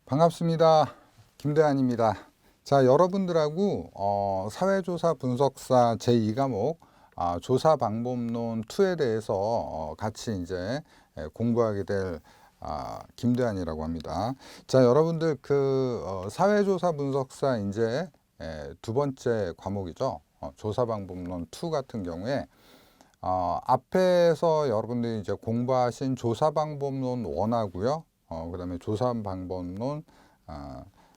반갑습니다. 김대한입니다. 자, 여러분들하고 사회조사 분석사 제2과목 조사 방법론 2에 대해서 같이 이제 공부하게 될 김대한이라고 합니다. 자, 여러분들 사회조사 분석사 이제 두 번째 과목이죠. 조사 방법론 2 같은 경우에 앞에서 여러분들이 이제 공부하신 조사 방법론 1하고요. 그다음에 조사 방법론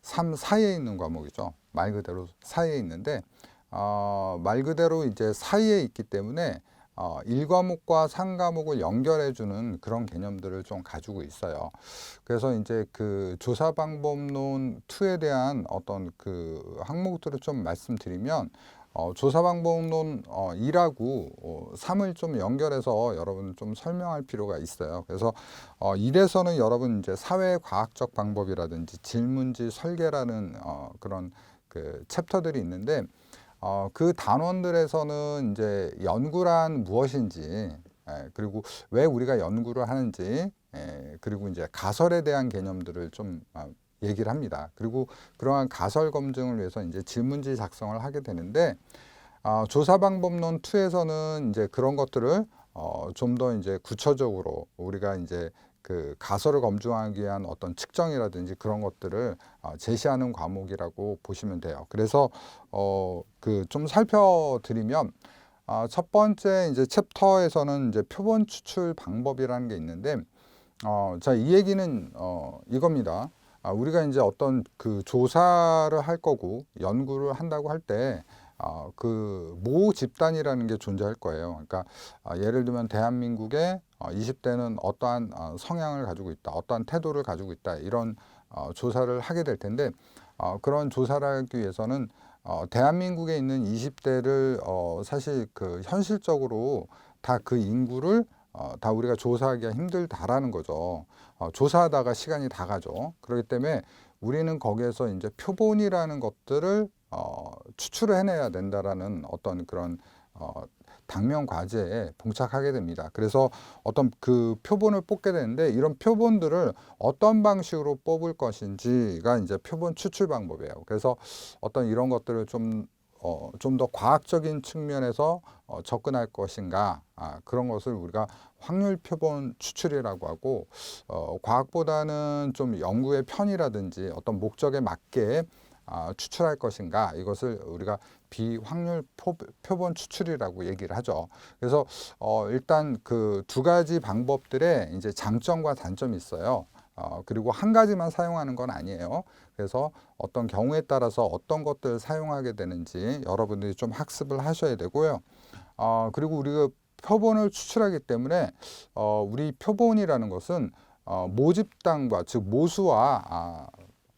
3 사이에 있는 과목이죠. 말 그대로 사이에 있는데 말 그대로 이제 사이에 있기 때문에 1과목과 3과목을 연결해 주는 그런 개념들을 좀 가지고 있어요. 그래서 이제 그 조사 방법론 2에 대한 어떤 그 항목들을 좀 말씀드리면 조사 방법론 2하고 3을 좀 연결해서 여러분 좀 설명할 필요가 있어요. 그래서 1에서는 여러분 이제 사회과학적 방법이라든지 질문지 설계라는 그런 그 챕터들이 있는데 그 단원들에서는 이제 연구란 무엇인지, 그리고 왜 우리가 연구를 하는지, 그리고 이제 가설에 대한 개념들을 좀 얘기를 합니다. 그리고 그러한 가설 검증을 위해서 이제 질문지 작성을 하게 되는데, 조사 방법론 2에서는 이제 그런 것들을 좀 더 이제 구체적으로 우리가 이제 그 가설을 검증하기 위한 어떤 측정이라든지 그런 것들을 제시하는 과목이라고 보시면 돼요. 그래서 그 좀 살펴드리면 첫 번째 이제 챕터에서는 이제 표본 추출 방법이라는 게 있는데 자, 이 얘기는 이겁니다. 우리가 이제 어떤 그 조사를 할 거고 연구를 한다고 할 때 그 모 집단이라는 게 존재할 거예요. 그러니까 예를 들면 대한민국의 20대는 어떠한 성향을 가지고 있다, 어떠한 태도를 가지고 있다, 이런 조사를 하게 될 텐데 그런 조사를 하기 위해서는 대한민국에 있는 20대를 사실 그 현실적으로 다 그 인구를 다 우리가 조사하기가 힘들다라는 거죠. 조사하다가 시간이 다 가죠. 그렇기 때문에 우리는 거기에서 이제 표본이라는 것들을 추출을 해내야 된다라는 어떤 그런 당면 과제에 봉착하게 됩니다. 그래서 어떤 그 표본을 뽑게 되는데 이런 표본들을 어떤 방식으로 뽑을 것인지가 이제 표본 추출 방법이에요. 그래서 어떤 이런 것들을 좀 더 과학적인 측면에서 접근할 것인가, 그런 것을 우리가 확률 표본 추출이라고 하고, 과학보다는 좀 연구의 편이라든지 어떤 목적에 맞게 추출할 것인가, 이것을 우리가 비확률 표본 추출이라고 얘기를 하죠. 그래서 일단 그 두 가지 방법들의 이제 장점과 단점이 있어요. 그리고 한 가지만 사용하는 건 아니에요. 그래서 어떤 경우에 따라서 어떤 것들을 사용하게 되는지 여러분들이 좀 학습을 하셔야 되고요. 그리고 우리가 표본을 추출하기 때문에 우리 표본이라는 것은 모집단과 즉 모수와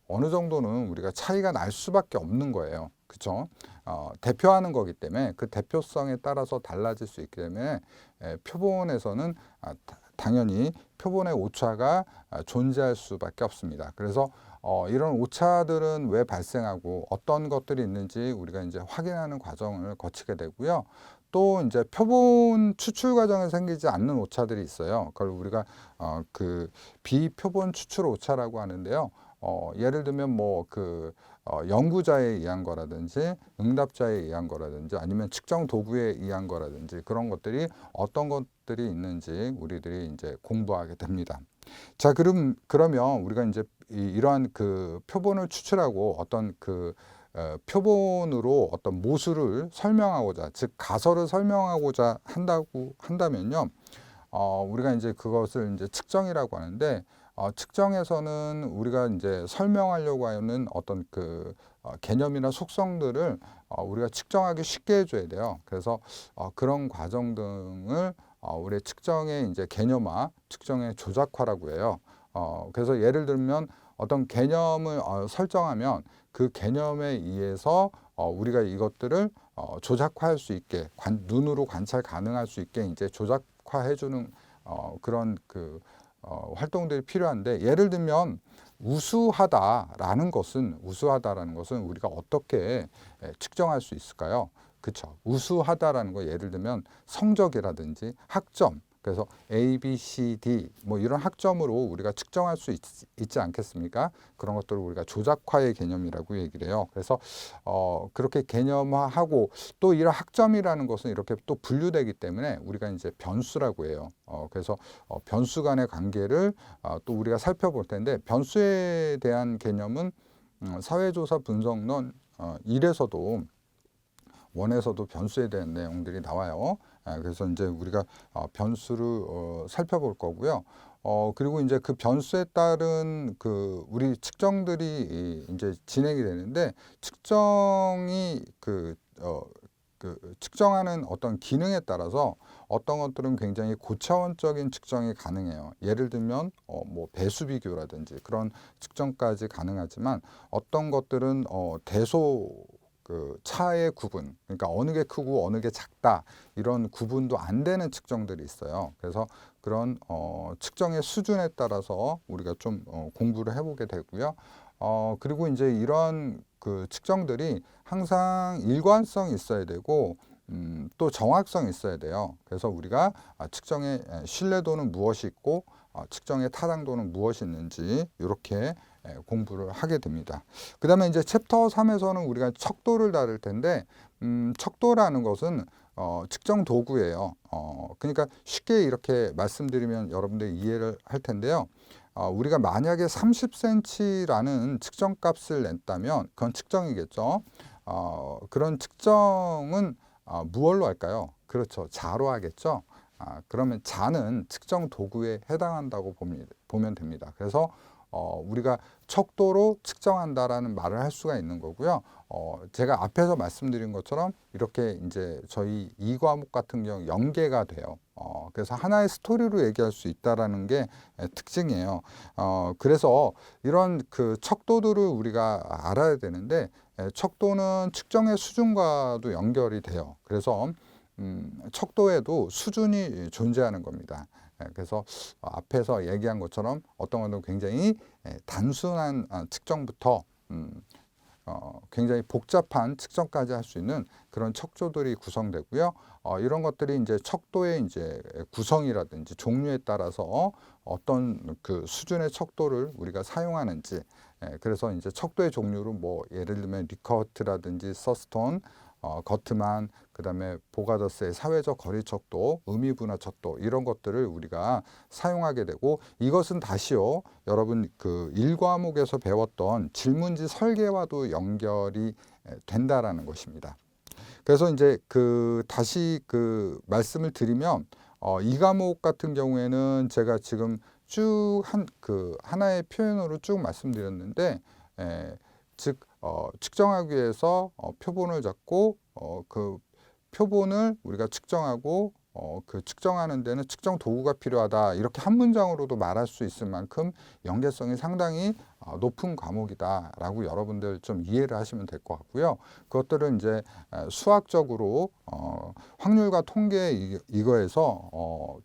어느 정도는 우리가 차이가 날 수밖에 없는 거예요. 그렇죠? 대표하는 거기 때문에 그 대표성에 따라서 달라질 수 있기 때문에 표본에서는 당연히 표본의 오차가 존재할 수밖에 없습니다. 그래서 이런 오차들은 왜 발생하고 어떤 것들이 있는지 우리가 이제 확인하는 과정을 거치게 되고요. 또 이제 표본 추출 과정에 생기지 않는 오차들이 있어요. 그걸 우리가 그 비표본 추출 오차라고 하는데요. 예를 들면 뭐 그 연구자에 의한 거라든지 응답자에 의한 거라든지 아니면 측정 도구에 의한 거라든지 그런 것들이 어떤 것들이 있는지 우리들이 이제 공부하게 됩니다. 자, 그러면 우리가 이제 이러한 그 표본을 추출하고 어떤 그 표본으로 어떤 모수를 설명하고자, 즉 가설을 설명하고자 한다면요. 우리가 이제 그것을 이제 측정이라고 하는데, 측정에서는 우리가 이제 설명하려고 하는 어떤 그 개념이나 속성들을 우리가 측정하기 쉽게 해줘야 돼요. 그래서 그런 과정 등을 우리의 측정의 이제 개념화, 측정의 조작화라고 해요. 그래서 예를 들면 어떤 개념을 설정하면 그 개념에 의해서 우리가 이것들을 조작화할 수 있게 눈으로 관찰 가능할 수 있게 이제 조작화해주는 그런 그 활동들이 필요한데, 예를 들면 우수하다라는 것은 우리가 어떻게 측정할 수 있을까요? 그렇죠. 우수하다라는 거 예를 들면 성적이라든지 학점, 그래서 A, B, C, D 뭐 이런 학점으로 우리가 측정할 수 있지 않겠습니까? 그런 것들을 우리가 조작화의 개념이라고 얘기를 해요. 그래서 그렇게 개념화하고 또 이런 학점이라는 것은 이렇게 또 분류되기 때문에 우리가 이제 변수라고 해요. 그래서 변수 간의 관계를 또 우리가 살펴볼 텐데, 변수에 대한 개념은 사회조사 분석론 1에서도 원에서도 변수에 대한 내용들이 나와요. 그래서 이제 우리가 변수를 살펴볼 거고요. 그리고 이제 그 변수에 따른 그 우리 측정들이 이제 진행이 되는데, 측정이 측정하는 어떤 기능에 따라서 어떤 것들은 굉장히 고차원적인 측정이 가능해요. 예를 들면 뭐 배수 비교라든지 그런 측정까지 가능하지만, 어떤 것들은 대소 그 차의 구분, 그러니까 어느 게 크고 어느 게 작다, 이런 구분도 안 되는 측정들이 있어요. 그래서 그런 측정의 수준에 따라서 우리가 좀 공부를 해보게 되고요. 그리고 이제 이런 그 측정들이 항상 일관성이 있어야 되고 또 정확성이 있어야 돼요. 그래서 우리가 측정의 신뢰도는 무엇이 있고 측정의 타당도는 무엇이 있는지 이렇게 공부를 하게 됩니다. 그 다음에 이제 챕터 3에서는 우리가 척도를 다룰 텐데, 척도라는 것은 측정 도구예요. 그러니까 쉽게 이렇게 말씀드리면 여러분들이 이해를 할 텐데요. 우리가 만약에 30cm라는 측정값을 냈다면 그건 측정이겠죠. 그런 측정은 무얼로 할까요? 그렇죠. 자로 하겠죠. 그러면 자는 측정 도구에 해당한다고 보면 됩니다. 그래서 우리가 척도로 측정한다라는 말을 할 수가 있는 거고요. 제가 앞에서 말씀드린 것처럼 이렇게 이제 저희 이 과목 같은 경우 연계가 돼요. 그래서 하나의 스토리로 얘기할 수 있다라는 게 특징이에요. 그래서 이런 그 척도들을 우리가 알아야 되는데, 척도는 측정의 수준과도 연결이 돼요. 그래서 척도에도 수준이 존재하는 겁니다. 그래서 앞에서 얘기한 것처럼 어떤 것은 굉장히 단순한 측정부터 굉장히 복잡한 측정까지 할 수 있는 그런 척도들이 구성되고요. 이런 것들이 이제 척도의 이제 구성이라든지 종류에 따라서 어떤 그 수준의 척도를 우리가 사용하는지, 그래서 이제 척도의 종류로 뭐 예를 들면 리커트라든지 서스톤, 거트만, 그다음에 보가더스의 사회적 거리 척도, 의미 분화 척도, 이런 것들을 우리가 사용하게 되고, 이것은 다시요, 여러분 그 1과목에서 배웠던 질문지 설계와도 연결이 된다라는 것입니다. 그래서 이제 그 다시 그 말씀을 드리면, 이 과목 같은 경우에는 제가 지금 쭉 하나의 표현으로 쭉 말씀드렸는데, 즉 측정하기 위해서 표본을 잡고 그 표본을 우리가 측정하고 그 측정하는 데는 측정 도구가 필요하다, 이렇게 한 문장으로도 말할 수 있을 만큼 연계성이 상당히 높은 과목이다라고 여러분들 좀 이해를 하시면 될 것 같고요. 그것들은 이제 수학적으로 확률과 통계 이거에서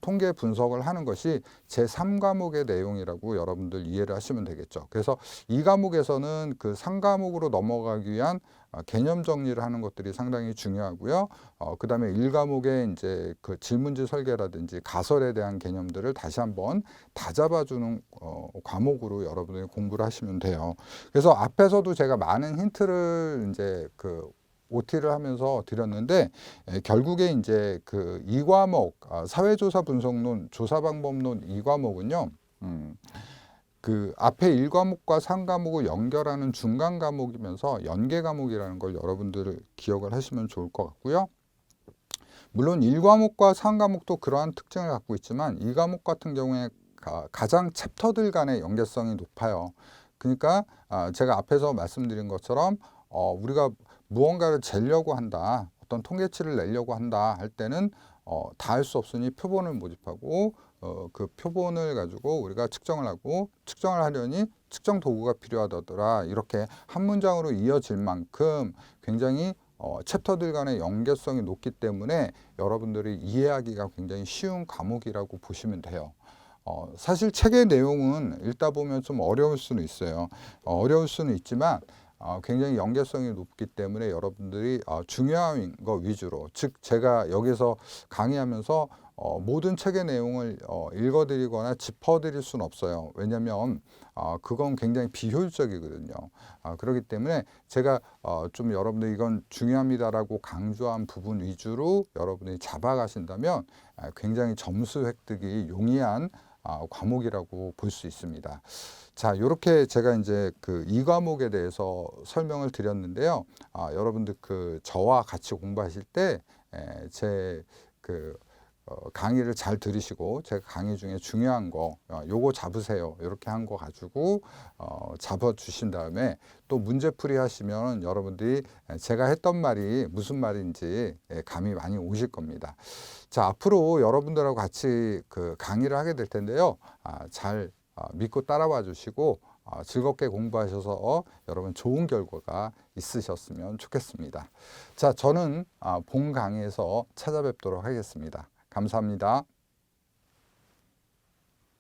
통계 분석을 하는 것이 제3과목의 내용이라고 여러분들 이해를 하시면 되겠죠. 그래서 이 과목에서는 그 3과목으로 넘어가기 위한 개념 정리를 하는 것들이 상당히 중요하고요. 그 다음에 1과목의 이제 그 질문지 설계라든지 가설에 대한 개념들을 다시 한번 다잡아주는 과목으로 여러분들이 공부를 하시면 돼요. 그래서 앞에서도 제가 많은 힌트를 이제 그 OT를 하면서 드렸는데, 결국에 이제 그 2과목 사회조사 분석론, 조사방법론 2과목은요. 그 앞에 1과목과 3과목을 연결하는 중간 과목이면서 연계 과목이라는 걸 여러분들 기억을 하시면 좋을 것 같고요. 물론 1과목과 3과목도 그러한 특징을 갖고 있지만 2과목 같은 경우에 가장 챕터들 간의 연계성이 높아요. 그러니까 제가 앞에서 말씀드린 것처럼 우리가 무언가를 재려고 한다, 어떤 통계치를 내려고 한다 할 때는 다 할 수 없으니 표본을 모집하고 그 표본을 가지고 우리가 측정을 하고, 측정을 하려니 측정 도구가 필요하더라, 이렇게 한 문장으로 이어질 만큼 굉장히 챕터들 간의 연계성이 높기 때문에 여러분들이 이해하기가 굉장히 쉬운 과목이라고 보시면 돼요. 사실 책의 내용은 읽다 보면 좀 어려울 수는 있어요. 어려울 수는 있지만 굉장히 연계성이 높기 때문에 여러분들이 중요한 거 위주로, 즉 제가 여기서 강의하면서 모든 책의 내용을 읽어드리거나 짚어드릴 수는 없어요. 왜냐하면 그건 굉장히 비효율적이거든요. 그렇기 때문에 제가 좀 여러분들 이건 중요합니다라고 강조한 부분 위주로 여러분들이 잡아가신다면 굉장히 점수 획득이 용이한 과목이라고 볼 수 있습니다. 자, 이렇게 제가 이제 그 이 과목에 대해서 설명을 드렸는데요. 여러분들 그 저와 같이 공부하실 때 제 그 강의를 잘 들으시고 제가 강의 중에 중요한 거 요거 잡으세요 이렇게 한 거 가지고 잡아 주신 다음에 또 문제풀이 하시면 여러분들이 제가 했던 말이 무슨 말인지 감이 많이 오실 겁니다. 자, 앞으로 여러분들하고 같이 그 강의를 하게 될 텐데요. 잘 믿고 따라와 주시고 즐겁게 공부하셔서 여러분 좋은 결과가 있으셨으면 좋겠습니다. 자, 저는 본 강의에서 찾아뵙도록 하겠습니다. 감사합니다.